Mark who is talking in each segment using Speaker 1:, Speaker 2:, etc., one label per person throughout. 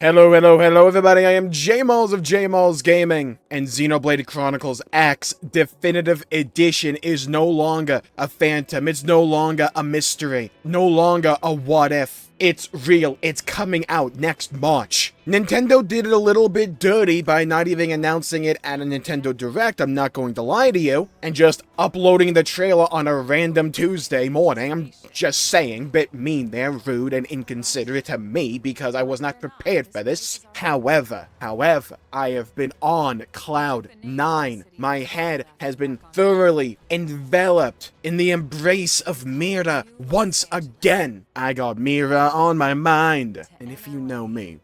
Speaker 1: Hello everybody, I am Jmulls of Jmulls Gaming, and Xenoblade Chronicles X Definitive Edition is no longer a phantom, it's no longer a mystery, no longer a what if. It's real, it's coming out next March. Nintendo did it a little bit dirty by not even announcing it at a Nintendo Direct, I'm not going to lie to you, and just uploading the trailer on a random Tuesday morning. I'm just saying, bit mean there, rude and inconsiderate to me because I was not prepared for this. However, I have been on cloud 9. My head has been thoroughly enveloped in the embrace of Mira once again. I got Mira on my mind. And if you know me,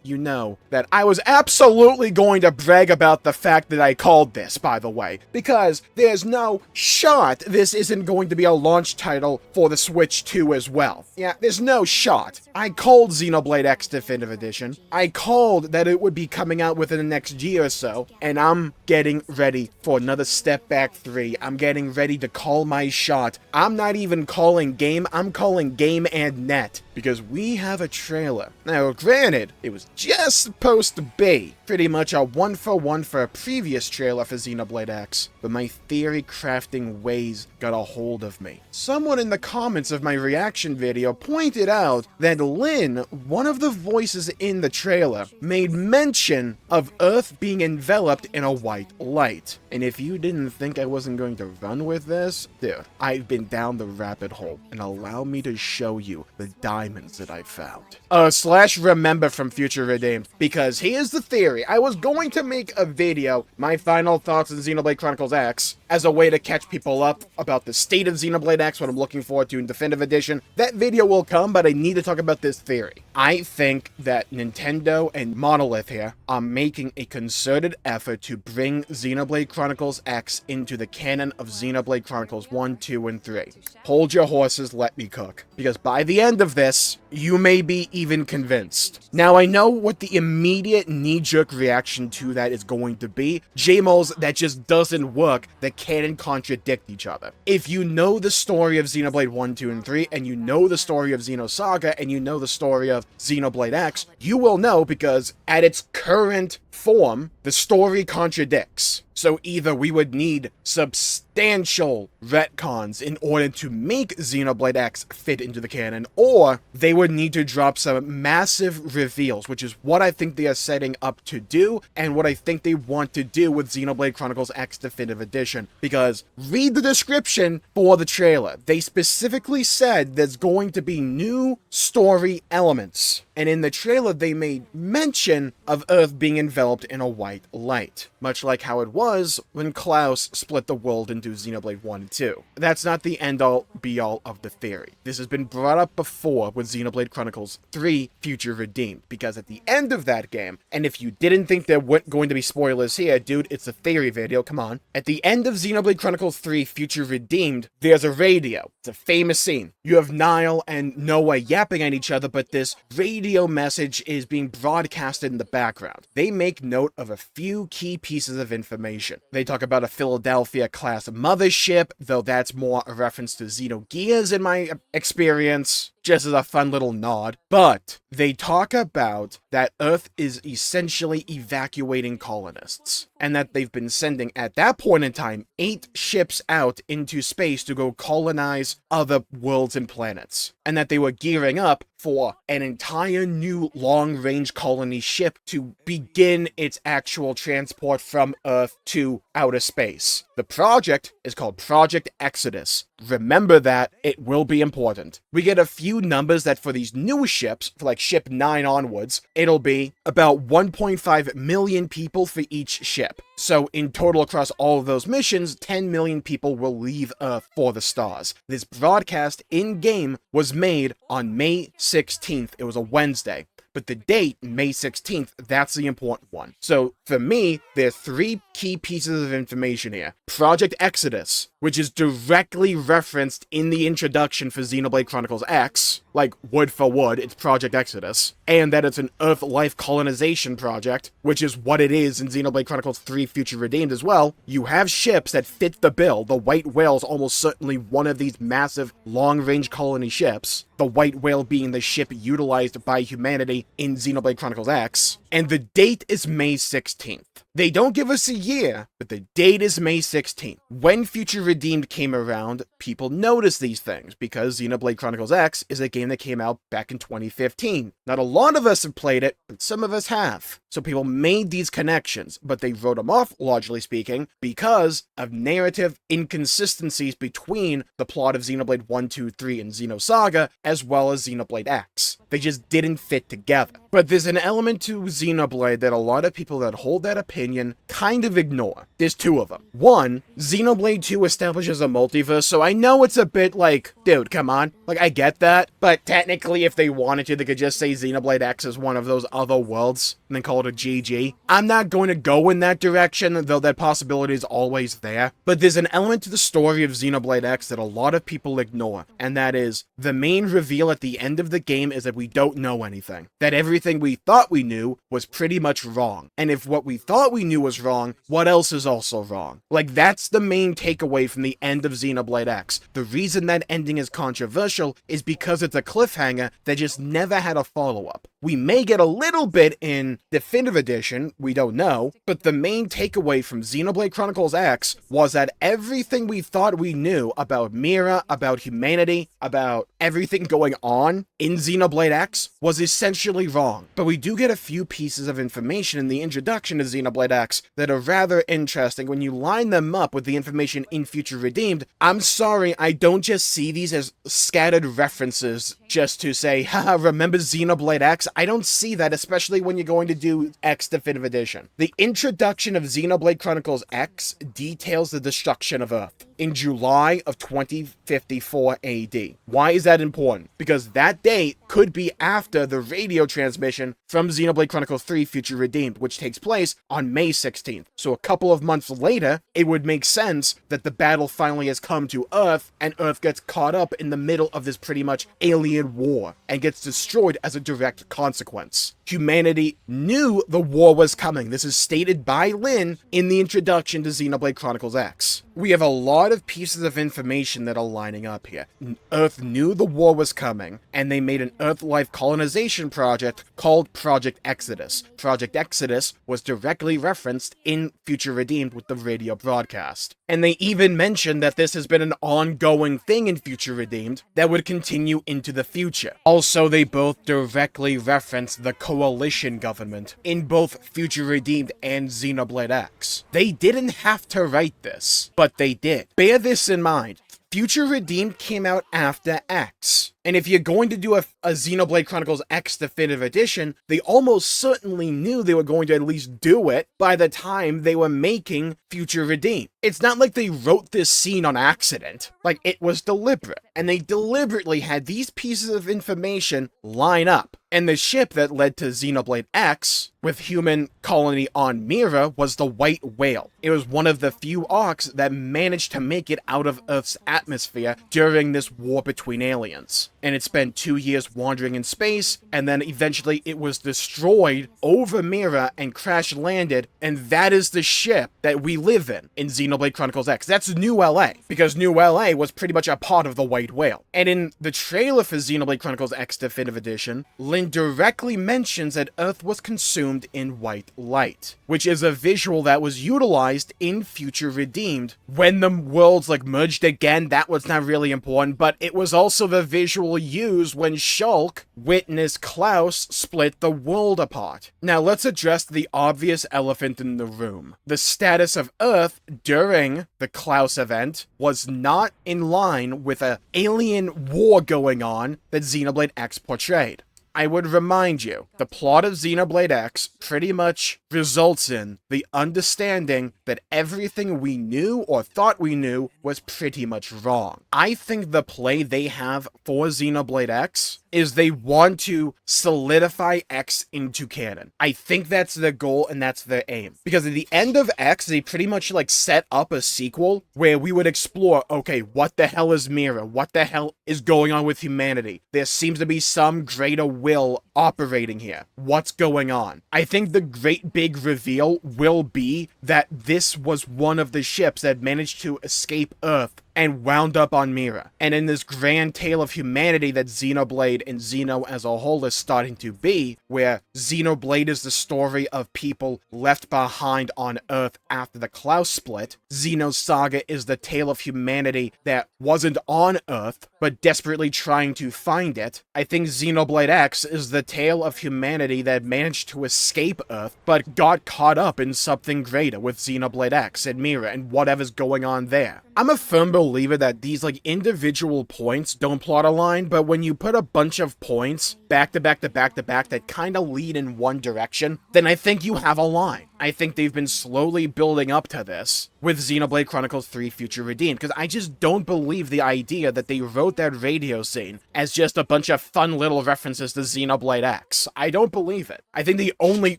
Speaker 1: you know that I was absolutely going to brag about the fact that I called this, by the way, because there's no shot this isn't going to be a launch title for the Switch 2 as well. Yeah, there's no shot. I called Xenoblade X Definitive Edition. I called that it would be coming out within the next year or so, and I'm getting ready for another Step Back 3. I'm getting ready to call my shot. I'm not even calling game, I'm calling game and net, because we have a trailer. Now, granted, it was just supposed to be pretty much a one-for-one for a previous trailer for Xenoblade X, but my theory crafting ways got a hold of me. Someone in the comments of my reaction video pointed out that Lynn, one of the voices in the trailer, made mention of Earth being enveloped in a white light. And if you didn't think I wasn't going to run with this, dude, I've been down the rabbit hole, and allow me to show you the diamonds that I found. Slash remember from Future Redeemed, because here's the theory. I was going to make a video, my final thoughts on Xenoblade Chronicles X, as a way to catch people up about the state of Xenoblade X, what I'm looking forward to in Definitive Edition. That video will come, but I need to talk about this theory. I think that Nintendo and Monolith here are making a concerted effort to bring Xenoblade Chronicles X into the canon of Xenoblade Chronicles 1, 2, and 3. Hold your horses, let me cook. Because by the end of this, you may be even convinced. Now, I know what the immediate knee-jerk reaction to that is going to be. Jmulls, that just doesn't work. The canon contradict each other. If you know the story of Xenoblade 1, 2, and 3, and you know the story of Xenosaga, and you know the story of Xenoblade X, you will know because at its current form, the story contradicts. So either we would need substantial retcons in order to make Xenoblade X fit into the canon, or they would need to drop some massive reveals, which is what I think they are setting up to do, and what I think they want to do with Xenoblade Chronicles X Definitive Edition. Because read the description for the trailer. They specifically said there's going to be new story elements. And in the trailer, they made mention of Earth being enveloped in a white light, much like how it was when Klaus split the world into Xenoblade 1 and 2. That's not the end-all, be-all of the theory. This has been brought up before with Xenoblade Chronicles 3 Future Redeemed, because at the end of that game, and if you didn't think there weren't going to be spoilers here, dude, it's a theory video, come on. At the end of Xenoblade Chronicles 3 Future Redeemed, there's a radio. It's a famous scene. You have Nile and Noah yapping at each other, but this radio message is being broadcasted in the background. They make note of a few key pieces of information. They talk about a Philadelphia-class mothership, though that's more a reference to Xenogears in my experience, just as a fun little nod. But they talk about that Earth is essentially evacuating colonists, and that they've been sending, at that point in time, 8 ships out into space to go colonize other worlds and planets, and that they were gearing up for an entire new long-range colony ship to begin its actual transport from Earth to outer space. The project is called Project Exodus. Remember that, it will be important. We get a few numbers that for these new ships, for like ship 9 onwards, it'll be about 1.5 million people for each ship. So in total across all of those missions, 10 million people will leave Earth for the stars. This broadcast in-game was made on May 16th. It was a Wednesday. But the date, May 16th, that's the important one. So for me, there are 3 key pieces of information here. Project Exodus, which is directly referenced in the introduction for Xenoblade Chronicles X, like word for word, it's Project Exodus, and that it's an Earth life colonization project, which is what it is in Xenoblade Chronicles 3 Future Redeemed as well, you have ships that fit the bill. The White Whale is almost certainly one of these massive long-range colony ships, the White Whale being the ship utilized by humanity in Xenoblade Chronicles X, and the date is May 16th. They don't give us a year, but the date is May 16th. When Future Redeemed came around, people noticed these things, because Xenoblade Chronicles X is a game that came out back in 2015. Not a lot of us have played it, but some of us have. So people made these connections, but they wrote them off, largely speaking, because of narrative inconsistencies between the plot of Xenoblade 1, 2, 3, and Xenosaga, as well as Xenoblade X. They just didn't fit together. But there's an element to Xenoblade that a lot of people that hold that opinion kind of ignore. There's two of them. One, Xenoblade 2 establishes a multiverse, so I know it's a bit like, dude, come on. Like, I get that, but technically if they wanted to, they could just say Xenoblade X is one of those other worlds, and then call it a GG. I'm not going to go in that direction, though that possibility is always there. But there's an element to the story of Xenoblade X that a lot of people ignore, and that is, the main reveal at the end of the game is that we don't know anything. That everything we thought we knew was pretty much wrong. And if what we thought we knew was wrong, what else is also wrong? Like, that's the main takeaway from the end of Xenoblade X. The reason that ending is controversial is because it's a cliffhanger that just never had a follow-up. We may get a little bit in Definitive Edition, we don't know, but the main takeaway from Xenoblade Chronicles X was that everything we thought we knew about Mira, about humanity, about everything going on in Xenoblade X was essentially wrong. But we do get a few pieces of information in the introduction to Xenoblade X that are rather interesting. When you line them up with the information in Future Redeemed, I'm sorry, I don't just see these as scattered references just to say, haha, remember Xenoblade X? I don't see that, especially when you're going to do X Definitive Edition. The introduction of Xenoblade Chronicles X details the destruction of Earth in July of 2054 AD. Why is that important? Because that date could be after the radio transmission from Xenoblade Chronicles 3 Future Redeemed, which takes place on May 16th. So a couple of months later, it would make sense that the battle finally has come to Earth, and Earth gets caught up in the middle of this pretty much alien war, and gets destroyed as a direct consequence. Humanity knew the war was coming. This is stated by Lyn in the introduction to Xenoblade Chronicles X. We have a lot of pieces of information that are lining up here. Earth knew the war was coming, and they made an Earth life colonization project called Project Exodus. Project Exodus was directly referenced in Future Redeemed with the radio broadcast. And they even mentioned that this has been an ongoing thing in Future Redeemed that would continue into the future. Also, they both directly reference the coalition government in both Future Redeemed and Xenoblade X. They didn't have to write this, but they did. Bear this in mind. Future Redeemed came out after X. And if you're going to do a Xenoblade Chronicles X Definitive Edition, they almost certainly knew they were going to at least do it by the time they were making Future Redeemed. It's not like they wrote this scene on accident. Like, it was deliberate. And they deliberately had these pieces of information line up. And the ship that led to Xenoblade X, with human colony on Mira, was the White Whale. It was one of the few arcs that managed to make it out of Earth's atmosphere during this war between aliens. And it spent 2 years wandering in space, and then eventually it was destroyed over Mira and crash-landed, and that is the ship that we live in Xenoblade Chronicles X. That's New LA, because New LA was pretty much a part of the White Whale. And in the trailer for Xenoblade Chronicles X Definitive Edition, Lyn directly mentions that Earth was consumed in white light, which is a visual that was utilized in Future Redeemed. When the worlds merged again, that was not really important, but it was also the visual used when Shulk witnessed Klaus split the world apart. Now let's address the obvious elephant in the room. The status of Earth during the Klaus event was not in line with an alien war going on that Xenoblade X portrayed. I would remind you, the plot of Xenoblade X pretty much results in the understanding that everything we knew or thought we knew was pretty much wrong. I think the play they have for Xenoblade X is they want to solidify X into canon. I think that's their goal and that's their aim. Because at the end of X, they pretty much like set up a sequel where we would explore, okay, what the hell is Mira? What the hell is going on with humanity? There seems to be some greater will operating here. What's going on? I think the great big reveal will be that this was one of the ships that managed to escape Earth and wound up on Mira. And in this grand tale of humanity that Xenoblade and Xeno as a whole is starting to be, where Xenoblade is the story of people left behind on Earth after the Klaus split, Xeno's saga is the tale of humanity that wasn't on Earth, but desperately trying to find it. I think Xenoblade X is the tale of humanity that managed to escape Earth, but got caught up in something greater with Xenoblade X and Mira and whatever's going on there. I'm a firm believer that these like individual points don't plot align, but when you put a bunch of points back to back to back to back that kind of lead in one direction, then I think you have a line. I think they've been slowly building up to this with Xenoblade Chronicles 3 Future Redeemed, because I just don't believe the idea that they wrote that radio scene as just a bunch of fun little references to Xenoblade X. I don't believe it. I think the only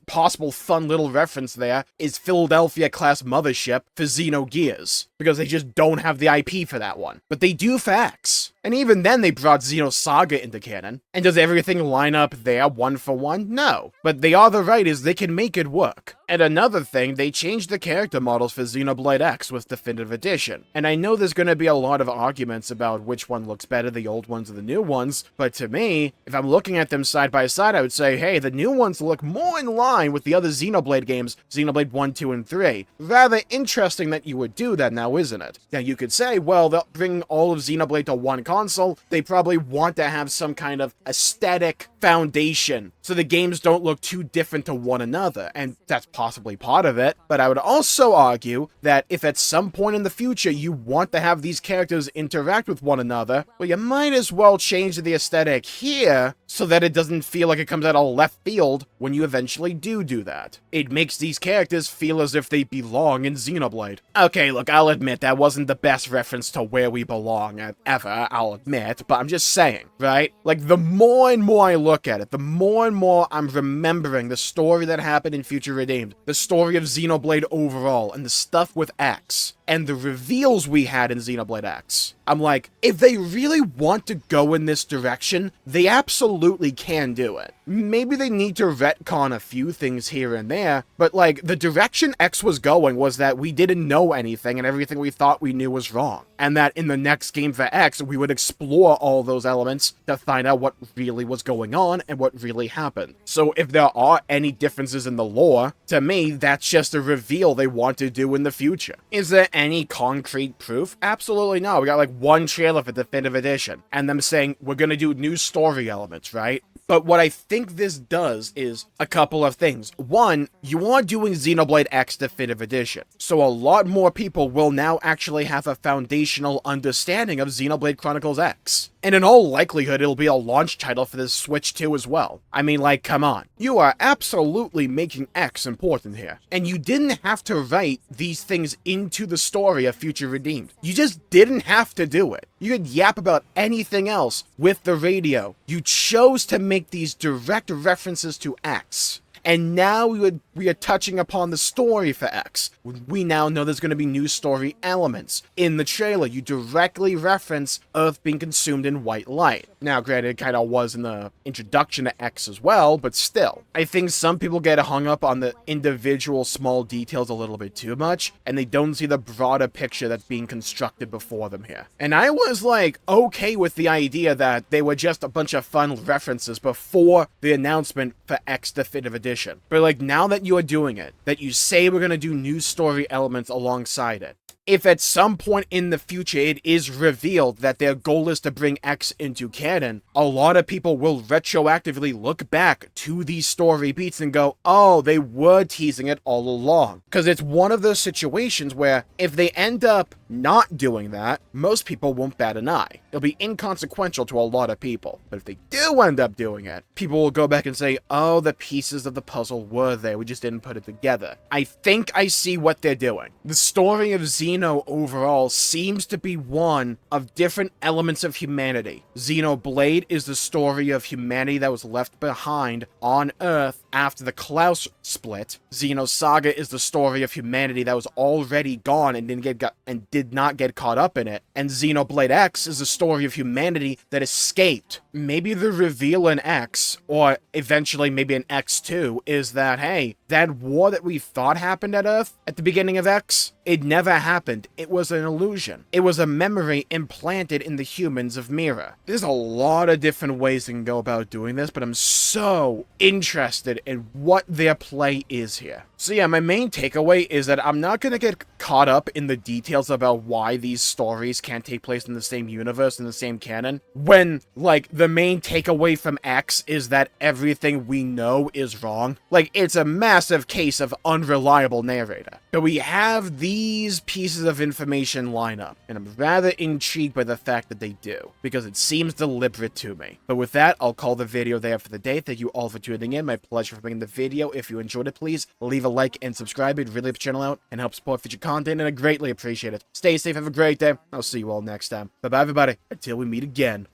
Speaker 1: possible fun little reference there is Philadelphia-class mothership for Xenogears, because they just don't have the IP for that one. But they do for X. And even then they brought Xenosaga into canon. And does everything line up there one for one? No. But they are the writers, they can make it work. And another thing, they changed the character models for Xenoblade X with Definitive Edition. And I know there's going to be a lot of arguments about which one looks better, the old ones or the new ones, but to me, if I'm looking at them side by side, I would say, hey, the new ones look more in line with the other Xenoblade games, Xenoblade 1, 2, and 3. Rather interesting that you would do that now, isn't it? Now you could say, well, they'll bring all of Xenoblade to one console, they probably want to have some kind of aesthetic foundation so the games don't look too different to one another, and that's possibly part of it, but I would also argue that if at some point in the future you want to have these characters interact with one another, well, you might as well change the aesthetic here so that it doesn't feel like it comes out of left field when you eventually do that. It makes these characters feel as if they belong in Xenoblade. Okay, look, I'll admit that wasn't the best reference to where we belong ever, I'll admit, but I'm just saying, right? Like, the more and more I look at it, the more and more I'm remembering the story that happened in Future Redeemed, the story of Xenoblade overall, and the stuff with X, and the reveals we had in Xenoblade X. I'm like, if they really want to go in this direction, they absolutely can do it. Maybe they need to retcon a few things here and there, but like, the direction X was going was that we didn't know anything and everything we thought we knew was wrong. And that in the next game for X, we would explore all those elements to find out what really was going on and what really happened. So if there are any differences in the lore, to me, that's just a reveal they want to do in the future. Is there any concrete proof? Absolutely no. We got like one trailer for Definitive Edition, and them saying we're gonna do new story elements, right? But what I think this does is a couple of things. One, you are doing Xenoblade X Definitive Edition, so a lot more people will now actually have a foundational understanding of Xenoblade Chronicles X. And in all likelihood, it'll be a launch title for this Switch 2 as well. I mean, like, come on. You are absolutely making X important here. And you didn't have to write these things into the story of Future Redeemed. You just didn't have to do it. You could yap about anything else with the radio. You chose to make these direct references to X. And now we are touching upon the story for X. We now know there's going to be new story elements. In the trailer, you directly reference Earth being consumed in white light. Now, granted, it kind of was in the introduction to X as well, but still. I think some people get hung up on the individual small details a little bit too much, and they don't see the broader picture that's being constructed before them here. And I was, like, okay with the idea that they were just a bunch of fun references before the announcement for X Definitive Edition. But like, now that you are doing it, that you say we're gonna do new story elements alongside it, if at some point in the future it is revealed that their goal is to bring X into canon, a lot of people will retroactively look back to these story beats and go, oh, they were teasing it all along. Because it's one of those situations where if they end up not doing that, most people won't bat an eye. It'll be inconsequential to a lot of people. But if they do end up doing it, people will go back and say, oh, the pieces of the puzzle were there, we just didn't put it together. I think I see what they're doing. The story of Xeno overall seems to be one of different elements of humanity. Xenoblade is the story of humanity that was left behind on Earth after the Klaus split. Xenosaga is the story of humanity that was already gone and did not get caught up in it. And Xenoblade X is the story of humanity that escaped. Maybe the reveal in X, or eventually maybe in X2, is that, hey, that war that we thought happened at Earth at the beginning of X, it never happened. It was an illusion. It was a memory implanted in the humans of Mira. There's a lot of different ways they can go about doing this, but I'm so interested in what their play is here. So yeah, my main takeaway is that I'm not going to get caught up in the details about why these stories can't take place in the same universe, in the same canon, when, like, the main takeaway from X is that everything we know is wrong. Like, it's a massive case of unreliable narrator. But we have these pieces of information line up, and I'm rather intrigued by the fact that they do, because it seems deliberate to me. But with that, I'll call the video there for the day. Thank you all for tuning in. My pleasure for making the video. If you enjoyed it, please leave a like and subscribe. It really helps the channel out and helps support future content, and I greatly appreciate it. Stay safe, have a great day. I'll see you all next time. Bye-bye, everybody, until we meet again.